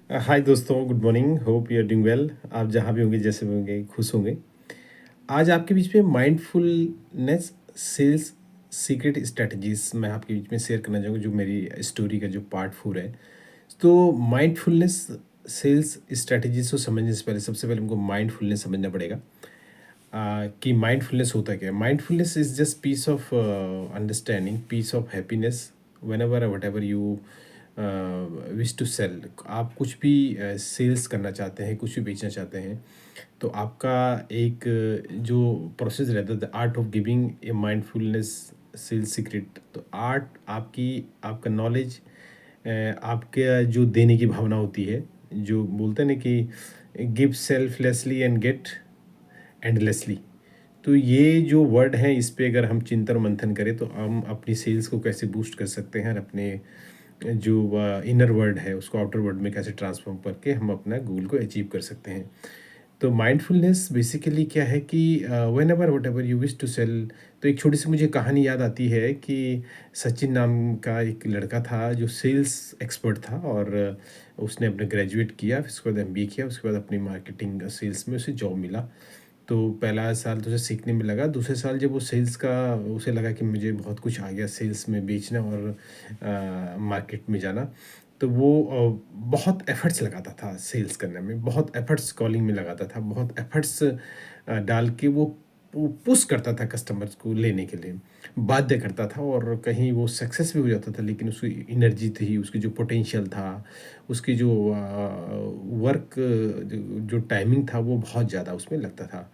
हाय दोस्तों, good morning. Hope you are doing well. आप जहाँ भी होंगे, जैसे भी होंगे, खुश होंगे। आज आपके बीच में माइंडफुलनेस सेल्स सीक्रेट स्ट्रेटजीज मैं आपके बीच में शेयर करना चाहूँगा, जो मेरी स्टोरी का जो पार्ट 4 है। तो माइंडफुलनेस सेल्स स्ट्रेटजीज को समझने से पहले सबसे पहले हमको माइंडफुलनेस समझना पड़ेगा। कि माइंडफुलनेस होता क्या है। Mindfulness is just peace of understanding, peace of happiness whenever whatever you wish to sell. आप कुछ भी सेल्स करना चाहते हैं, कुछ भी बेचना चाहते हैं, तो आपका एक जो प्रोसेस रहता है, the art of giving a mindfulness sales secret. तो आर्ट आपकी, आपका नॉलेज, आपके जो देने की भावना होती है, जो बोलते हैं ना कि give selflessly and get endlessly. तो ये जो वर्ड हैं, इस पे अगर हम चिंतन मंथन करें तो हम अपनी सेल्स को कैसे बूस्ट कर सकते हैं, और अपने जो इनर वर्ड है उसको आउटर वर्ड में कैसे ट्रांसफॉर्म करके हम अपना गोल को अचीव कर सकते हैं। तो माइंडफुलनेस बेसिकली क्या है कि whenever whatever you wish to sell. तो एक छोटी सी मुझे कहानी याद आती है कि सचिन नाम का एक लड़का था जो सेल्स एक्सपर्ट था, और उसने अपने ग्रेजुएट किया, फिर उसके बाद एमबीए किया, उसके बाद अपनी मार्केटिंग सेल्स में उसे जॉब मिला। तो पहला साल तो उसे सीखने में लगा, दूसरे साल जब वो सेल्स का, उसे लगा कि मुझे बहुत कुछ आ गया सेल्स में, बेचना और मार्केट में जाना। तो वो बहुत एफ़र्ट्स लगाता था सेल्स करने में, बहुत एफ़र्ट्स कॉलिंग में लगाता था, बहुत एफ़र्ट्स डाल के वो पुश करता था कस्टमर्स को लेने के लिए, बाध्य करता था, और कहीं वो सक्सेस भी हो जाता था। लेकिन उसकी एनर्जी थी, उसकी जो पोटेंशियल था, उसकी जो वर्क जो टाइमिंग था, वो बहुत ज़्यादा उसमें लगता था।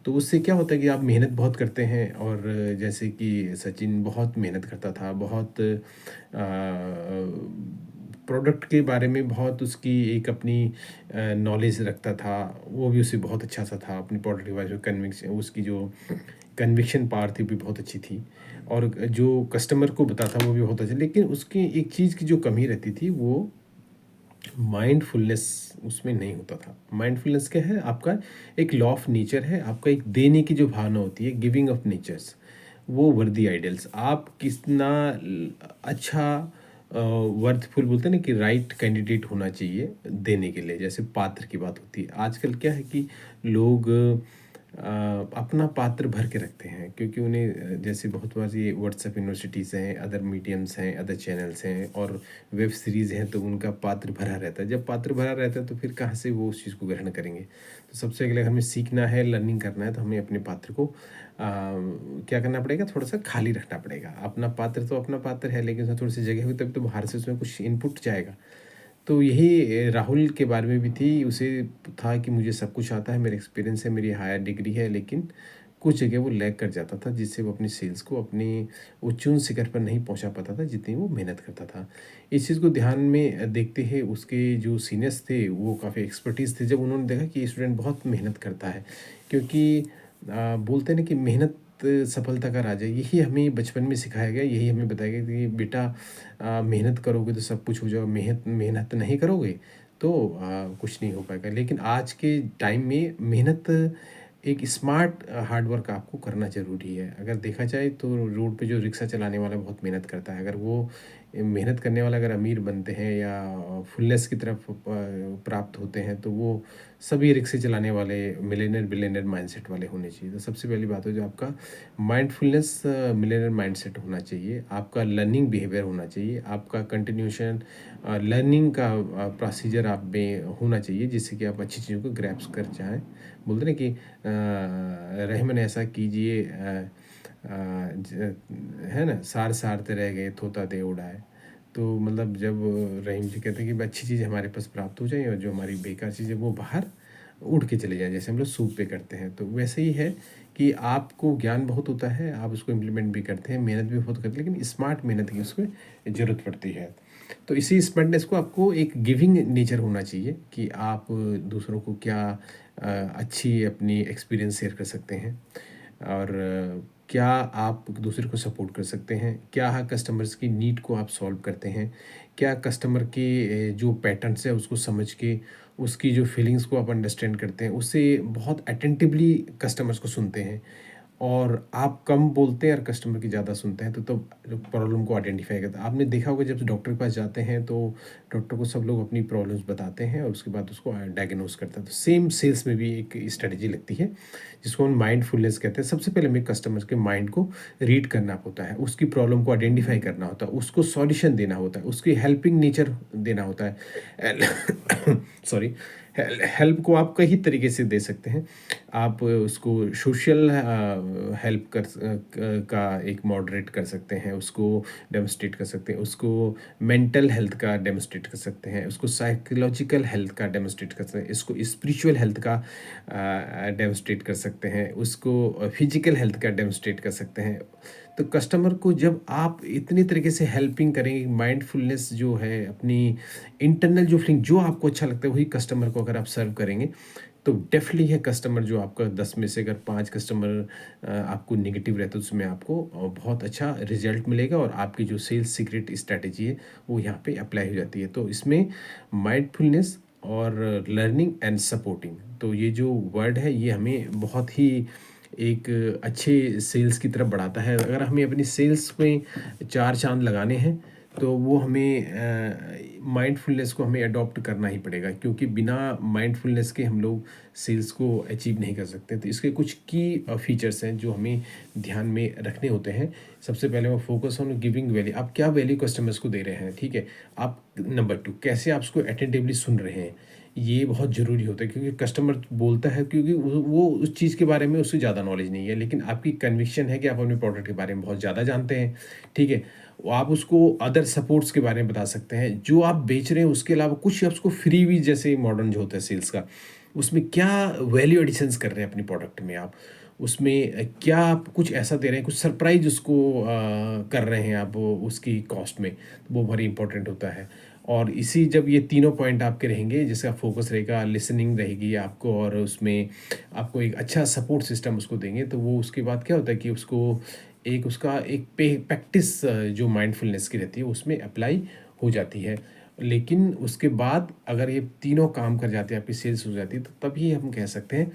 तो उससे क्या होता है कि आप मेहनत बहुत करते हैं, और जैसे कि सचिन बहुत मेहनत करता था, बहुत प्रोडक्ट के बारे में बहुत उसकी एक अपनी नॉलेज रखता था। वो भी उससे बहुत अच्छा सा था अपनी प्रोडक्ट के बारे में, कन्विक्शन, उसकी जो कन्विक्शन पावर थी वो भी बहुत अच्छी थी, और जो कस्टमर को बताता वो भी बहुत अच्छा। लेकिन उसकी एक चीज़ की जो कमी रहती थी, वो माइंडफुलनेस उसमें नहीं होता था। माइंडफुलनेस क्या है, आपका एक लॉ ऑफ नेचर है, आपका एक देने की जो भावना होती है, गिविंग ऑफ नेचर्स, वो वर्दी आइडल्स। आप कितना अच्छा वर्थफुल, बोलते हैं ना कि राइट कैंडिडेट होना चाहिए देने के लिए। जैसे पात्र की बात होती है, आजकल क्या है कि लोग अपना पात्र भर के रखते हैं, क्योंकि उन्हें जैसे बहुत बार ये व्हाट्सएप यूनिवर्सिटीज़ हैं, अदर मीडियम्स हैं, अदर चैनल्स हैं, और वेब सीरीज़ हैं, तो उनका पात्र भरा रहता है। जब पात्र भरा रहता है तो फिर कहाँ से वो उस चीज़ को ग्रहण करेंगे। तो सबसे अगले हमें सीखना है, लर्निंग करना है, तो हमें अपने पात्र को क्या करना पड़ेगा, थोड़ा सा खाली रखना पड़ेगा। अपना पात्र तो अपना पात्र है, लेकिन उसमें थोड़ी सी जगह हुई, तब तो बाहर से उसमें कुछ इनपुट जाएगा। तो यही राहुल के बारे में भी थी। उसे था कि मुझे सब कुछ आता है, मेरा एक्सपीरियंस है, मेरी हायर डिग्री है, लेकिन कुछ जगह वो लैग कर जाता था, जिससे वो अपनी सेल्स को अपनी उच्च शिखर पर नहीं पहुंचा पाता था जितनी वो मेहनत करता था। इस चीज़ को ध्यान में देखते हुए उसके जो सीनियर्स थे वो काफ़ी एक्सपर्टीज़ थे, जब उन्होंने देखा कि ये स्टूडेंट बहुत मेहनत करता है। क्योंकि बोलते हैं ना कि मेहनत सफलता का राज है। यही हमें बचपन में सिखाया गया, यही हमें बताया गया कि बेटा मेहनत करोगे तो सब कुछ हो जाएगा, मेहनत मेहनत नहीं करोगे तो कुछ नहीं हो पाएगा। लेकिन आज के टाइम में मेहनत, एक स्मार्ट हार्ड वर्क आपको करना ज़रूरी है। अगर देखा जाए तो रोड पे जो रिक्शा चलाने वाला बहुत मेहनत करता है, अगर वो मेहनत करने वाला अगर अमीर बनते हैं या फुलनेस की तरफ प्राप्त होते हैं, तो वो सभी रिक्शे चलाने वाले मिलियनेयर बिलियनेयर माइंडसेट वाले होने चाहिए। तो सबसे पहली बात है जो आपका माइंडफुलनेस मिलियनेयर माइंडसेट होना चाहिए, आपका लर्निंग बिहेवियर होना चाहिए, आपका कंटिन्यूशन लर्निंग का प्रोसीजर आप में होना चाहिए, जिससे कि आप अच्छी चीज़ों को ग्रैप्स कर जाएँ। बोलते हैं ना कि रहमन ऐसा कीजिए, है ना, सार सारते रह गए थोता दे उड़ाए। तो मतलब जब रहीम जी कहते हैं कि अच्छी चीज़ हमारे पास प्राप्त हो जाए, और जो हमारी बेकार चीज़ है वो बाहर उड़ के चले जाएँ, जैसे हम लोग सूप पे करते हैं। तो वैसे ही है कि आपको ज्ञान बहुत होता है, आप उसको इम्प्लीमेंट भी करते हैं, मेहनत भी बहुत करते हैं, लेकिन स्मार्ट मेहनत की उसमें ज़रूरत पड़ती है। तो इसी स्मार्टनेस को आपको एक गिविंग नेचर होना चाहिए कि आप दूसरों को क्या अच्छी अपनी एक्सपीरियंस शेयर कर सकते हैं, और क्या आप दूसरे को सपोर्ट कर सकते हैं, क्या कस्टमर्स की नीड को आप सॉल्व करते हैं, क्या कस्टमर के जो पैटर्न्स है उसको समझ के उसकी जो फीलिंग्स को आप अंडरस्टैंड करते हैं, उससे बहुत अटेंटिवली कस्टमर्स को सुनते हैं, और आप कम बोलते हैं और कस्टमर की ज़्यादा सुनते हैं, तो प्रॉब्लम को आइडेंटिफ़ाई करते हैं। आपने देखा होगा जब डॉक्टर के पास जाते हैं तो डॉक्टर को सब लोग अपनी प्रॉब्लम्स बताते हैं और उसके बाद उसको डायग्नोज़ करता है। तो सेम सेल्स में भी एक स्ट्रैटेजी लगती है, जिसको हम माइंडफुलनेस कहते हैं। सबसे पहले हमें कस्टमर के माइंड को रीड करना होता है, उसकी प्रॉब्लम को आइडेंटिफ़ाई करना होता है, उसको सॉल्यूशन देना होता है, उसकी हेल्पिंग नेचर देना होता है। सॉरी। हेल्प को आप कई तरीके से दे सकते हैं। आप उसको सोशल हेल्प का एक मॉडरेट कर सकते हैं, उसको डेमोस्ट्रेट कर सकते हैं, उसको मेंटल हेल्थ का डेमोस्ट्रेट कर सकते हैं, उसको साइकोलॉजिकल हेल्थ का डेमोस्ट्रेट कर सकते हैं, इसको स्पिरिचुअल हेल्थ का डेमोस्ट्रेट कर सकते हैं, उसको फिजिकल हेल्थ का डेमोस्ट्रेट कर सकते हैं। तो कस्टमर को जब आप इतनी तरीके से हेल्पिंग करेंगे, माइंडफुलनेस जो है, अपनी इंटरनल जो फीलिंग जो आपको अच्छा लगता है वही कस्टमर को अगर आप सर्व करेंगे, तो डेफ़िनेटली है कस्टमर जो आपका 10 में से अगर 5 कस्टमर आपको नेगेटिव रहते हैं, उसमें आपको बहुत अच्छा रिज़ल्ट मिलेगा और आपकी जो सेल्स सीक्रेट स्ट्रैटेजी है, वो यहाँ पे अप्लाई हो जाती है। तो इसमें माइंडफुलनेस और लर्निंग एंड सपोर्टिंग, तो ये जो वर्ड है, ये हमें बहुत ही एक अच्छे सेल्स की तरफ बढ़ाता है। अगर हमें अपनी सेल्स में 4 चाँद लगाने हैं, तो वो हमें माइंडफुलनेस को हमें अडॉप्ट करना ही पड़ेगा, क्योंकि बिना माइंडफुलनेस के हम लोग सेल्स को अचीव नहीं कर सकते। तो इसके कुछ की फीचर्स हैं जो हमें ध्यान में रखने होते हैं। सबसे पहले वो फोकस ऑन गिविंग वैल्यू, आप क्या वैल्यू कस्टमर्स को दे रहे हैं, ठीक है। आप नंबर 2 कैसे आप उसको अटेंटिवली सुन रहे हैं, ये बहुत ज़रूरी होता है, क्योंकि कस्टमर बोलता है क्योंकि वो उस चीज़ के बारे में उससे ज़्यादा नॉलेज नहीं है, लेकिन आपकी कन्विक्शन है कि आप अपने प्रोडक्ट के बारे में बहुत ज़्यादा जानते हैं, ठीक है। आप उसको अदर सपोर्ट्स के बारे में बता सकते हैं, जो आप बेच रहे हैं उसके अलावा कुछ आप उसको फ्री भी, जैसे मॉडर्न जो होता है सेल्स का, उसमें क्या वैल्यू एडिशंस कर रहे हैं अपनी प्रोडक्ट में आप, उसमें क्या आप कुछ ऐसा दे रहे हैं, कुछ सरप्राइज़ उसको कर रहे हैं आप उसकी कॉस्ट में, तो वो वेरी इंपॉर्टेंट होता है। और इसी जब ये तीनों पॉइंट आपके रहेंगे, जिसका फोकस रहेगा, लिसनिंग रहेगी आपको, और उसमें आपको एक अच्छा सपोर्ट सिस्टम उसको देंगे, तो वो उसके बाद क्या होता है कि उसको एक उसका एक प्रैक्टिस जो माइंडफुलनेस की रहती है उसमें अप्लाई हो जाती है। लेकिन उसके बाद अगर ये तीनों काम कर जाते हैं, आपकी सेल्स हो जाती है, तो तभी हम कह सकते हैं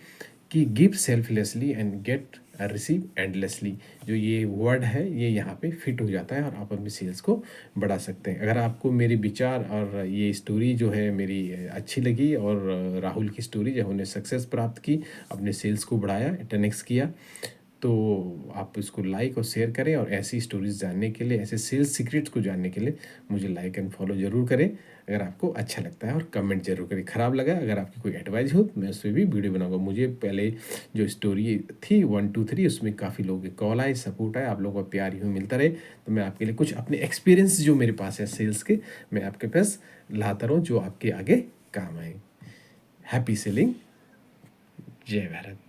कि give selflessly and get receive endlessly, जो ये वर्ड है ये यहाँ पे फिट हो जाता है और आप अपनी सेल्स को बढ़ा सकते हैं। अगर आपको मेरे विचार और ये स्टोरी जो है मेरी अच्छी लगी, और राहुल की स्टोरी जब उन्होंने सक्सेस प्राप्त की, अपने सेल्स को बढ़ाया, 10x किया, तो आप इसको लाइक और शेयर करें, और ऐसी स्टोरीज़ जानने के लिए, ऐसे सेल्स सीक्रेट्स को जानने के लिए मुझे लाइक एंड फॉलो ज़रूर करें अगर आपको अच्छा लगता है, और कमेंट ज़रूर करें। ख़राब लगा, अगर आपकी कोई एडवाइस हो तो मैं उस पर भी वीडियो बनाऊंगा। मुझे पहले जो स्टोरी थी 1 2 3, उसमें काफ़ी लोगों के कॉल आए, सपोर्ट आया, आप लोगों का प्यार यूँ मिलता रहे, तो मैं आपके लिए कुछ अपने एक्सपीरियंस जो मेरे पास है सेल्स के, मैं आपके पास लाता रहूँ, जो आपके आगे काम आए। Happy selling. जय भारत।